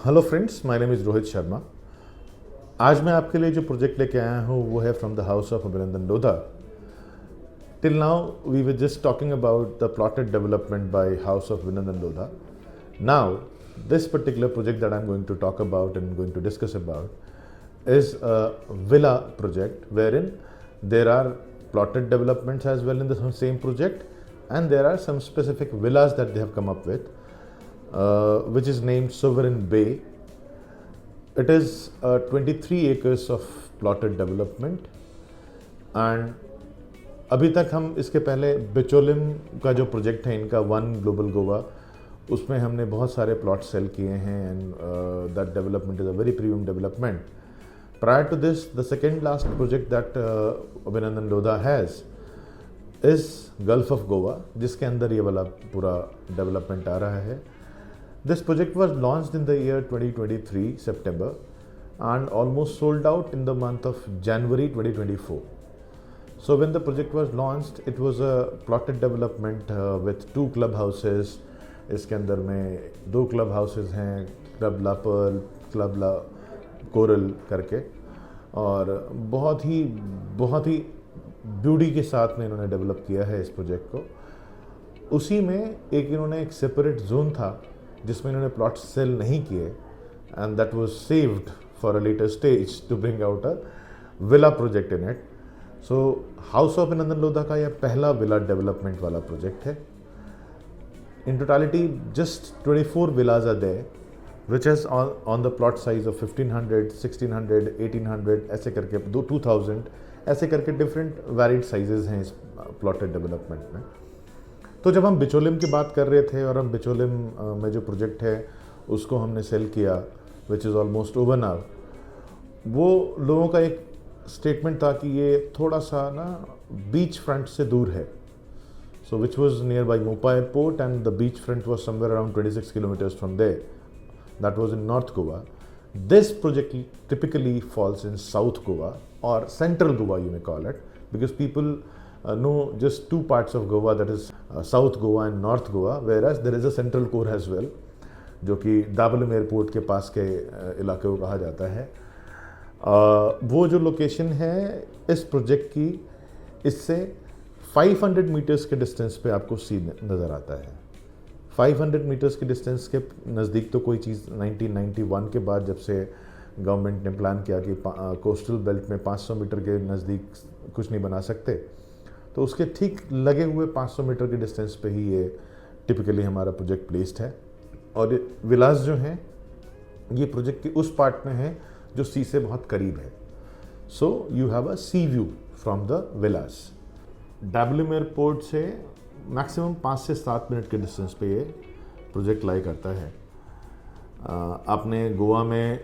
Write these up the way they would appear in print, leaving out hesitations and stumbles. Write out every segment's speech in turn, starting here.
Hello friends, my name is Rohit Sharma. आज मैं आपके लिए जो प्रोजेक्ट लेके आया हूँ वो है from the house of Abhinandan Lodha. Till now we were just talking about the plotted development by house of Abhinandan Lodha. Now this particular project that I'm going to talk about and going to discuss about is a villa project wherein there are plotted developments as well in the same project, and there are some specific villas that they have come up with, which is named Sovereign Bay. It is 23 acres of plotted development, and अभी तक हम इसके पहले बिचोलिम का जो project है इनका one global Goa, उसमें हमने बहुत सारे प्लॉट सेल किए हैं, and that development is a very premium development. Prior to this, the second last project that Abhinandan Lodha has is gulf of Goa, जिसके अंदर ये वाला पूरा डेवलपमेंट आ रहा है. This project was launched in the year 2023 September and almost sold out in the month of January 2024. So when the project was launched, it was a plotted development with 2 club houses. इसके अंदर में 2 club houses हैं, club La Perl, club La coral करके, और बहुत ही beauty के साथ में इन्होंने डेवलप किया है इस प्रोजेक्ट को. उसी में इन्होंने एक सेपरेट जोन था जिसमें इन्होंने प्लॉट सेल नहीं किए, and that was saved for a later stage to bring out a villa project in it. So house of Abhinandan Lodha का यह पहला विला डेवलपमेंट वाला प्रोजेक्ट है. इन totality just 24 villas are there, which is on the plot size of 1500, 1600, 1800 ऐसे करके 2000 ऐसे करके different varied sizes हैं इस प्लॉटेड डेवलपमेंट में. तो जब हम बिचोलिम की बात कर रहे थे और हम बिचोलिम में जो प्रोजेक्ट है उसको हमने सेल किया, which is almost over now, वो लोगों का एक स्टेटमेंट था कि ये थोड़ा सा ना बीच फ्रंट से दूर है. So which was near by Mopa airport, and the beach front was somewhere around 26 kilometers from there. That was in north Goa. This project typically falls in south Goa और central Goa, you may call it, because people know just 2 parts of Goa, that is South Goa and North Goa, whereas there is a central core as well, जो कि दाबलम airport के पास के इलाके को कहा जाता है. वो जो लोकेशन है इस प्रोजेक्ट की, इससे 500 मीटर्स के डिस्टेंस पे आपको सी नज़र आता है. 500 मीटर्स के डिस्टेंस के नज़दीक तो कोई चीज़ 1991 के बाद, जब से गवर्नमेंट ने प्लान किया कि कोस्टल बेल्ट में 500 मीटर के नज़दीक कुछ नहीं बना सकते, तो उसके ठीक लगे हुए 500 मीटर के डिस्टेंस पे ही ये टिपिकली हमारा प्रोजेक्ट प्लेस्ड है. और विलास जो हैं ये प्रोजेक्ट के उस पार्ट में है जो सी से बहुत करीब है. So you have a sea view from the villas. Dabolim airport से मैक्सिमम 5 से 7 मिनट के डिस्टेंस पे ये प्रोजेक्ट लाई करता है. आपने गोवा में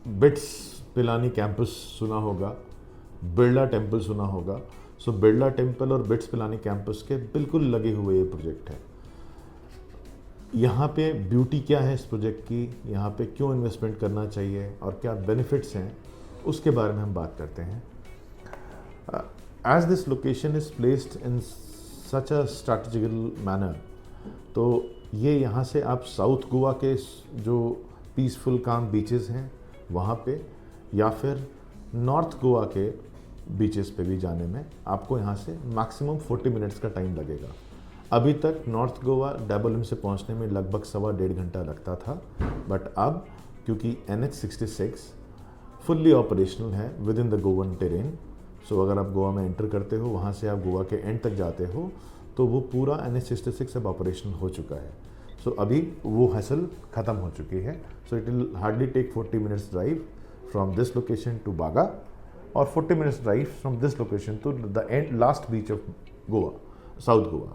बिट्स पिलानी कैंपस सुना होगा, बिरला टेम्पल सुना होगा. सो बिरला टेम्पल और बिट्स पिलानी कैंपस के बिल्कुल लगे हुए ये प्रोजेक्ट है. यहाँ पे ब्यूटी क्या है इस प्रोजेक्ट की, यहाँ पे क्यों इन्वेस्टमेंट करना चाहिए और क्या बेनिफिट्स हैं, उसके बारे में हम बात करते हैं. As this location is placed in such a strategical manner, तो ये यहाँ से आप साउथ गोवा के जो पीसफुल काम बीचेस हैं वहाँ पे, या फिर नॉर्थ गोवा के बीचेस पे भी जाने में आपको यहाँ से मैक्सिमम 40 मिनट्स का टाइम लगेगा. अभी तक नॉर्थ गोवा डाबलिम से पहुँचने में लगभग 1.25 घंटा लगता था, बट अब क्योंकि NH66 फुल्ली ऑपरेशनल है within the Goan terrain, so अगर आप गोवा में एंटर करते हो, वहाँ से आप गोवा के एंड तक जाते हो, तो वो पूरा NH66 अब ऑपरेशनल हो चुका है. सो अभी वो हसल ख़त्म हो चुकी है. So it will hardly take 40 minutes drive from this location to Baga, or 40 minutes drive from this location to the last beach of Goa, South Goa.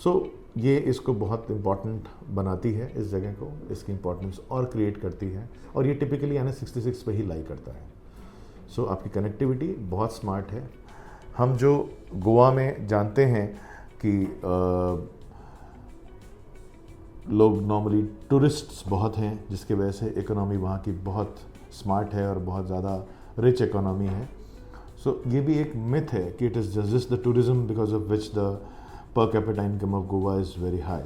So ये इसको बहुत इम्पॉर्टेंट बनाती है, इस जगह को, इसकी इम्पोर्टेंस और क्रिएट करती है, और ये टिपिकली NH66 पे ही लाई करता है. सो आपकी कनेक्टिविटी बहुत स्मार्ट है. हम जो गोवा में जानते हैं कि लोग नॉर्मली टूरिस्ट्स बहुत हैं, जिसकी वजह से इकोनॉमी वहाँ की बहुत स्मार्ट है और बहुत ज़्यादा रिच इकोनॉमी है. सो ये भी एक मिथ है कि it is just the tourism because of which the per capita income of Goa is very high.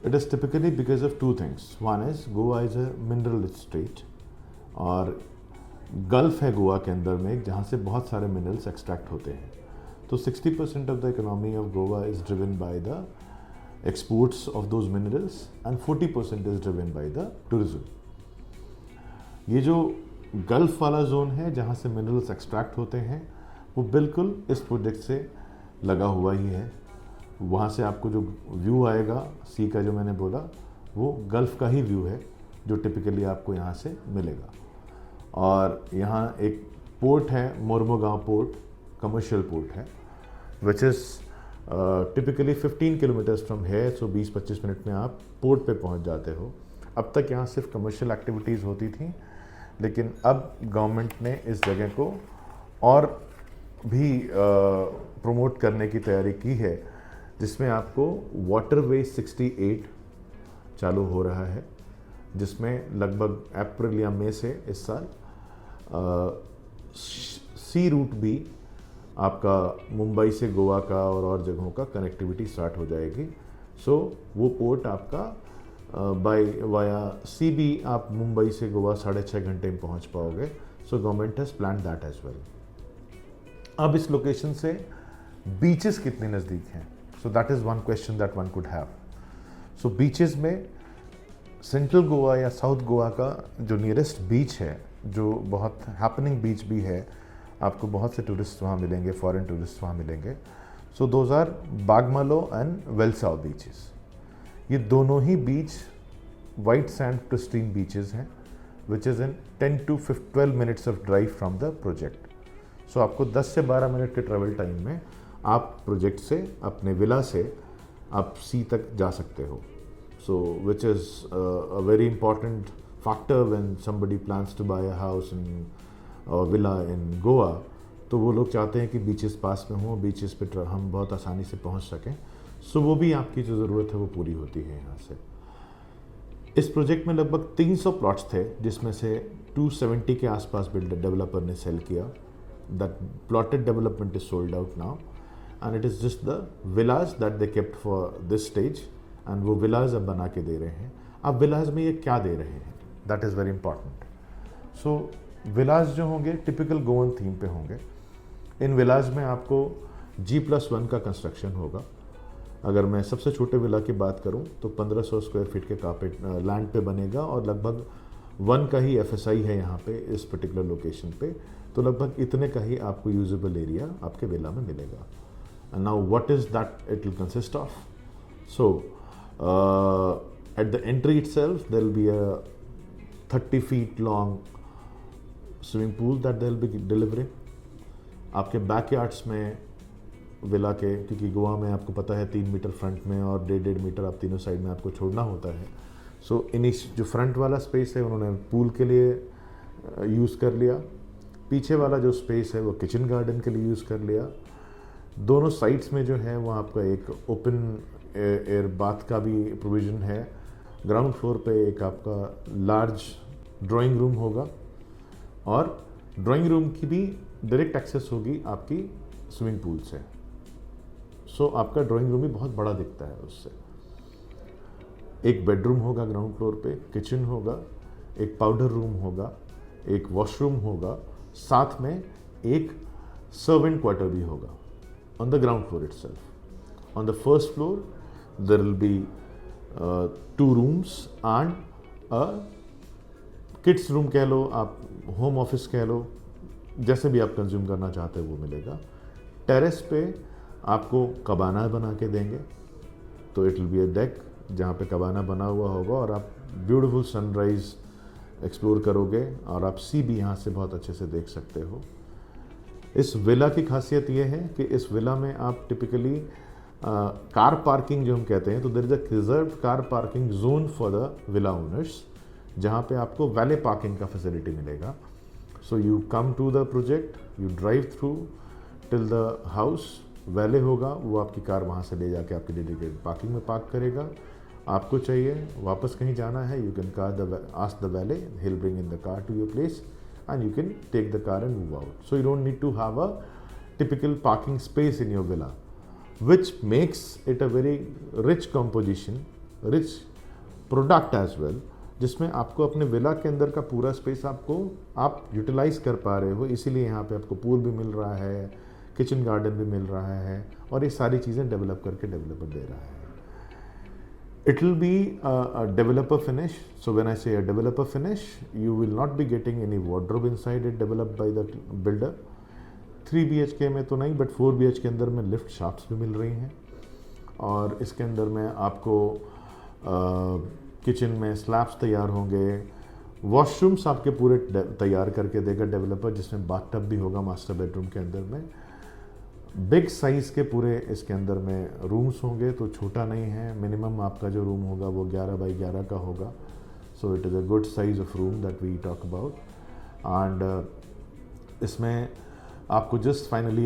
It is typically because of two things. One is Goa is a mineral rich state और gulf है गोवा के अंदर में जहाँ से बहुत सारे minerals extract होते हैं. तो 60% of the economy of Goa is driven by the exports of those minerals and 40% is driven by the tourism. ये जो गल्फ वाला जोन है जहाँ से मिनरल्स एक्सट्रैक्ट होते हैं वो बिल्कुल इस प्रोजेक्ट से लगा हुआ ही है. वहाँ से आपको जो व्यू आएगा सी का, जो मैंने बोला, वो गल्फ का ही व्यू है जो टिपिकली आपको यहाँ से मिलेगा. और यहाँ एक पोर्ट है, मोरमुगांव पोर्ट, कमर्शियल पोर्ट है, which is typically 15 kilometres from है. सो 20-25 मिनट में आप पोर्ट पे पहुँच जाते हो. अब तक यहाँ सिर्फ कमर्शियल एक्टिविटीज़ होती थी, लेकिन अब गवर्नमेंट ने इस जगह को और भी प्रमोट करने की तैयारी की है, जिसमें आपको वाटरवे 68 चालू हो रहा है, जिसमें लगभग अप्रैल या मई से इस साल सी रूट भी आपका मुंबई से गोवा का और जगहों का कनेक्टिविटी स्टार्ट हो जाएगी. सो वो पोर्ट आपका बाय वाया सी भी आप मुंबई से गोवा 6.5 घंटे में पहुंच पाओगे. So government has plan that as well. अब इस लोकेशन से बीचेस कितने नज़दीक हैं? So that is one question that one could have. So beaches में सेंट्रल गोवा या साउथ गोवा का जो नियरेस्ट बीच है, जो बहुत हैपनिंग बीच भी है, आपको बहुत से टूरिस्ट वहाँ मिलेंगे, फॉरेन टूरिस्ट वहाँ मिलेंगे. So those are Bogmalo and Velsao beaches. ये दोनों ही beach white sand pristine beaches हैं, which is in 10 to 12 minutes of drive from the project. So आपको 10 से 12 मिनट के ट्रेवल टाइम में आप प्रोजेक्ट से, अपने विला से आप सी तक जा सकते हो. So, which is a very important factor when somebody plans to buy a house in a villa in Goa. तो वो लोग चाहते हैं कि बीचेस पास में हों, बीचेस पे हम बहुत आसानी से पहुंच सकें. सो वो भी आपकी जो ज़रूरत है वो पूरी होती है यहाँ से. इस प्रोजेक्ट में लगभग 300 प्लॉट्स थे, जिसमें से 270 के आसपास बिल्डर डेवलपर ने सेल किया. That plotted development is sold out now and it is just the villas that they kept for this stage. And वो विलाज अब बना के दे रहे हैं. अब विलाज में ये क्या दे रहे हैं, that is very important. So villas जो होंगे टिपिकल गोवन थीम पे होंगे. इन विलाज में आपको G+1 का कंस्ट्रक्शन होगा. अगर मैं सबसे छोटे विला की बात करूं तो 1500 स्क्वायर फीट के कारपेट लैंड पे बनेगा और लगभग 1 का ही FSI है यहाँ पे इस पर्टिकुलर लोकेशन पे. तो लगभग इतने का ही आपको यूजेबल एरिया आपके विला में मिलेगा. And now what is that it will consist of? So at the entry itself there will be a 30 feet long swimming pool that they will be delivering. आपके बैकयार्ड्स में विला के, क्योंकि गोवा में आपको पता है 3 मीटर फ्रंट में और 1.5 मीटर आप तीनों साइड में आपको छोड़ना होता है. सो इन जो फ्रंट वाला स्पेस है उन्होंने पूल के लिए यूज़ कर लिया. पीछे वाला जो स्पेस है वो किचन गार्डन के लिए यूज़ कर लिया. दोनों साइड्स में जो है वो आपका एक ओपन एयर बाथ का भी प्रोविज़न है. ग्राउंड फ्लोर पे एक आपका लार्ज ड्राइंग रूम होगा और ड्राइंग रूम की भी डायरेक्ट एक्सेस होगी आपकी स्विमिंग पूल से. सो आपका ड्राइंग रूम भी बहुत बड़ा दिखता है उससे. एक बेडरूम होगा ग्राउंड फ्लोर पे, किचन होगा, एक पाउडर रूम होगा, एक वॉशरूम होगा, साथ में एक सर्वेंट क्वार्टर भी होगा on the ground floor itself. On the first floor, there will be 2 rooms and a kids room कह लो, आप home office कह लो, जैसे भी आप कंज्यूम करना चाहते हो वो मिलेगा. टेरेस पे आपको कबाना बना के देंगे. तो it will be a deck जहाँ पे कबाना बना हुआ होगा और आप ब्यूटीफुल सनराइज एक्सप्लोर करोगे और आप सी भी यहाँ से बहुत अच्छे से देख सकते हो. इस विला की खासियत ये है कि इस विला में आप टिपिकली कार पार्किंग जो हम कहते हैं, तो there is a reserve car parking zone for the villa owners, जहाँ पे आपको वैले पार्किंग का फैसिलिटी मिलेगा. So you come to the project, you drive through till the house, valet होगा, वो आपकी कार वहाँ से ले जाके आपकी डेडिकेटेड पार्किंग में पार्क करेगा. आपको चाहिए वापस कहीं जाना है, you can ask the valet, he will bring in the car to your place and you can take the car and move out. So you don't need to have a typical parking space in your villa, which makes it a very rich composition rich product as well, जिसमें आपको अपने villa के अंदर का पूरा space आप utilise कर पा रहे हो। इसीलिए यहाँ पे आपको पूल भी मिल रहा है, किचन गार्डन भी मिल रहा है, और ये सारी चीज़ें डेवलप करके डेवलपर दे रहा है। It will be a developer finish. So when I say a developer finish, you will not be getting any wardrobe inside it developed by the builder. 3 BHK में तो नहीं, बट 4 BHK के अंदर में lift shafts भी मिल रही हैं, और इसके अंदर में आपको किचन में स्लैब्स तैयार होंगे, वॉशरूम्स आपके पूरे तैयार करके देगा डेवलपर, जिसमें बाथटब भी होगा मास्टर बेडरूम के अंदर में। बिग साइज़ के पूरे इसके अंदर में रूम्स होंगे, तो छोटा नहीं है। मिनिमम आपका जो रूम होगा वो 11 बाई 11 का होगा। So it is a good size of room that we talk about. And इसमें आपको जस्ट फाइनली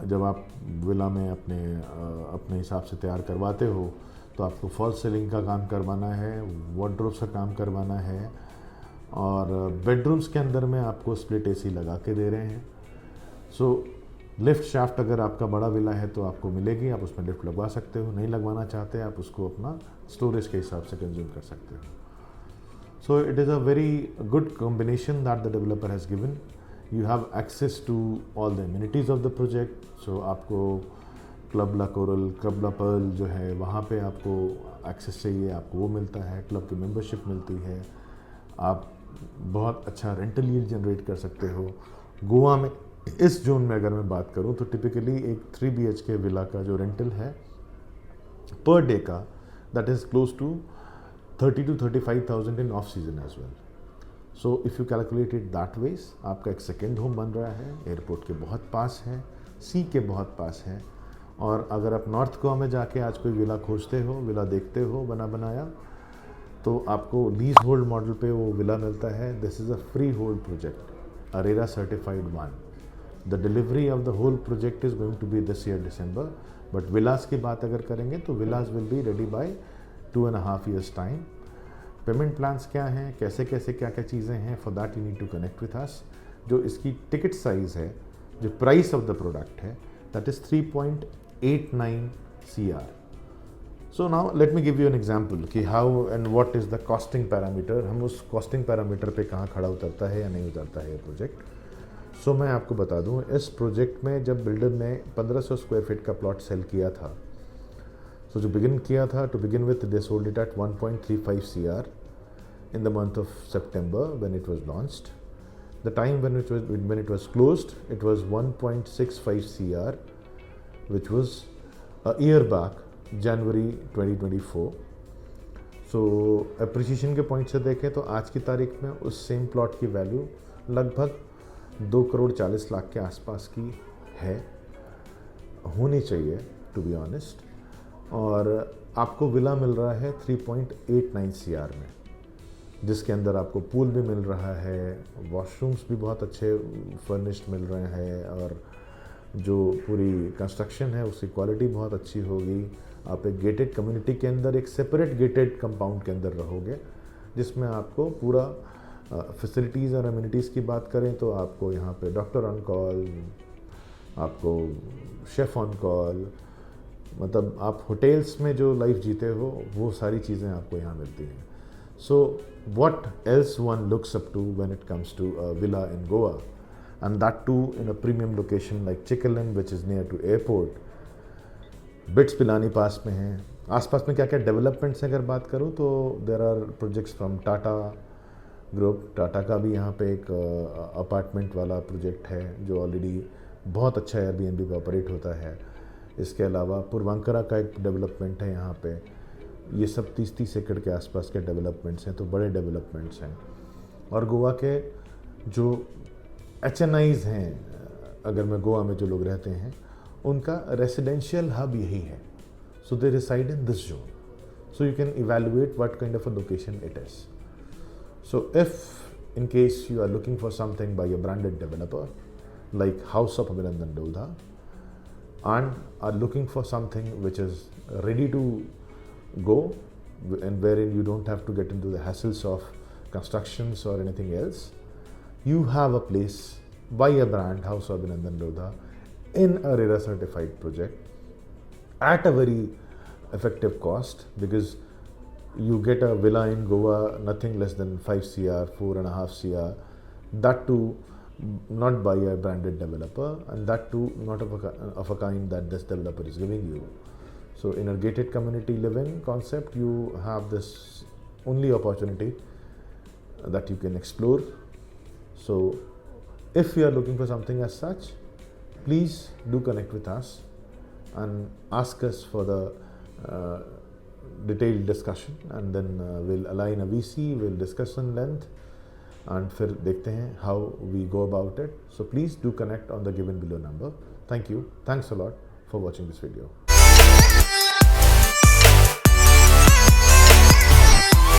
जब आप विला में अपने हिसाब से तैयार करवाते हो, तो आपको फॉल सीलिंग का काम करवाना है, वार्डरोब्स का काम करवाना है, और बेडरूम्स के अंदर में आपको स्प्लिट एसी लगा के दे रहे हैं। सो लिफ्ट शाफ्ट अगर आपका बड़ा विला है तो आपको मिलेगी, आप उसमें लिफ्ट लगवा सकते हो। नहीं लगवाना चाहते आप उसको अपना स्टोरेज के हिसाब से कंज्यूम कर सकते हो। So it is a very good combination that the developer has given. You have access to all the amenities of the project. So आपको Club La Coral, Club La Pearl जो है वहाँ पे आपको एक्सेस चाहिए, आपको वो मिलता है। क्लब की मेंबरशिप मिलती है, आप बहुत अच्छा रेंटल यील्ड जनरेट कर सकते हो। गोवा में इस जोन में अगर मैं बात करूं तो टिपिकली एक 3 BHK विला का जो रेंटल है पर डे का, that is close to 30 to 35,000 in off season as well. So if you calculate it that ways, आपका एक सेकेंड होम बन रहा है, एयरपोर्ट के बहुत पास है, सी के बहुत पास है। और अगर आप नॉर्थ गोवा में जाके आज कोई विला खोजते हो, विला देखते हो बना बनाया, तो आपको लीज होल्ड मॉडल पे वो विला मिलता है। This is a free hold project, ARERA certified one. The delivery of the whole project is going to be this year December, but villas की बात अगर करेंगे तो villas will be ready by 2.5 years time. Payment plans क्या हैं, कैसे कैसे क्या क्या चीज़ें हैं, for that you need to connect with us. जो इसकी टिकट साइज़ है, जो प्राइस ऑफ द प्रोडक्ट है, that is 3.89 CR। So now let me give you an example कि how and what is the costing parameter. हम उस costing parameter पे कहाँ खड़ा उतरता है या नहीं उतरता है ये प्रोजेक्ट। सो मैं आपको बता दूं, इस प्रोजेक्ट में जब बिल्डर ने 1500 स्क्वायर फीट का प्लॉट सेल किया था, सो जो बिगिन किया था, to begin with they sold it at 1.35 CR in the month of September when it was launched. The time when it was closed, it was 1.65 CR, which was a year back, January 2024. So appreciation के point से देखें तो आज की तारीख में उस same plot की वैल्यू लगभग 2,40,00,000 के आसपास की है, होनी चाहिए टू बी ऑनेस्ट। और आपको विला मिल रहा है 3.89 CR में, जिसके अंदर आपको पूल भी मिल रहा है, वॉशरूम्स भी बहुत अच्छे फर्निश्ड मिल रहे हैं, और जो पूरी कंस्ट्रक्शन है उसकी क्वालिटी बहुत अच्छी होगी। आप एक गेटेड कम्युनिटी के अंदर, एक सेपरेट गेटेड कंपाउंड के अंदर रहोगे, जिसमें आपको पूरा फैसिलिटीज़ और अम्यूनिटीज़ की बात करें तो आपको यहाँ पे डॉक्टर ऑन कॉल, आपको शेफ़ ऑन कॉल, मतलब आप होटल्स में जो लाइफ जीते हो वो सारी चीज़ें आपको यहाँ मिलती हैं। सो what else one looks up to when it comes to a villa in Goa, and that too in a premium location like Chikkaland, which is near to airport. BITS Pilani पास में है। आसपास में क्या क्या डेवलपमेंट्स अगर बात करूँ तो there are projects from Tata group. Tata का भी यहाँ पे एक अपार्टमेंट वाला प्रोजेक्ट है जो ऑलरेडी बहुत अच्छा एयरबीएनबी पे ऑपरेट होता है। इसके अलावा पूर्वांकरा का एक डेवलपमेंट है यहाँ पे। ये सब 30-30 एकड़ के आसपास के डेवलपमेंट्स हैं, तो बड़े डेवलपमेंट्स हैं। और गोवा के जो HNIs हैं, अगर मैं गोवा में जो लोग रहते हैं, उनका रेसिडेंशियल हब यही है। So they reside in this zone, so you can evaluate what kind of a location it is. So if in case you are looking for something by a branded developer like House of Abhinandan Lodha and are looking for something which is ready to go and wherein you don't have to get into the hassles of constructions or anything else, you have a place by a brand, House of Abhinandan Lodha, in a RERA certified project at a very effective cost, because you get a villa in Goa, nothing less than 5 CR, 4.5 CR, that too not by a branded developer, and that too not of a kind that this developer is giving you. So in a gated community living concept, you have this only opportunity that you can explore. So if you are looking for something as such, please do connect with us and ask us for the detailed discussion, and then we'll align a VC, we'll discuss in length, and फिर देखते हैं how we go about it. So please do connect on the given below number. Thank you. Thanks a lot for watching this video.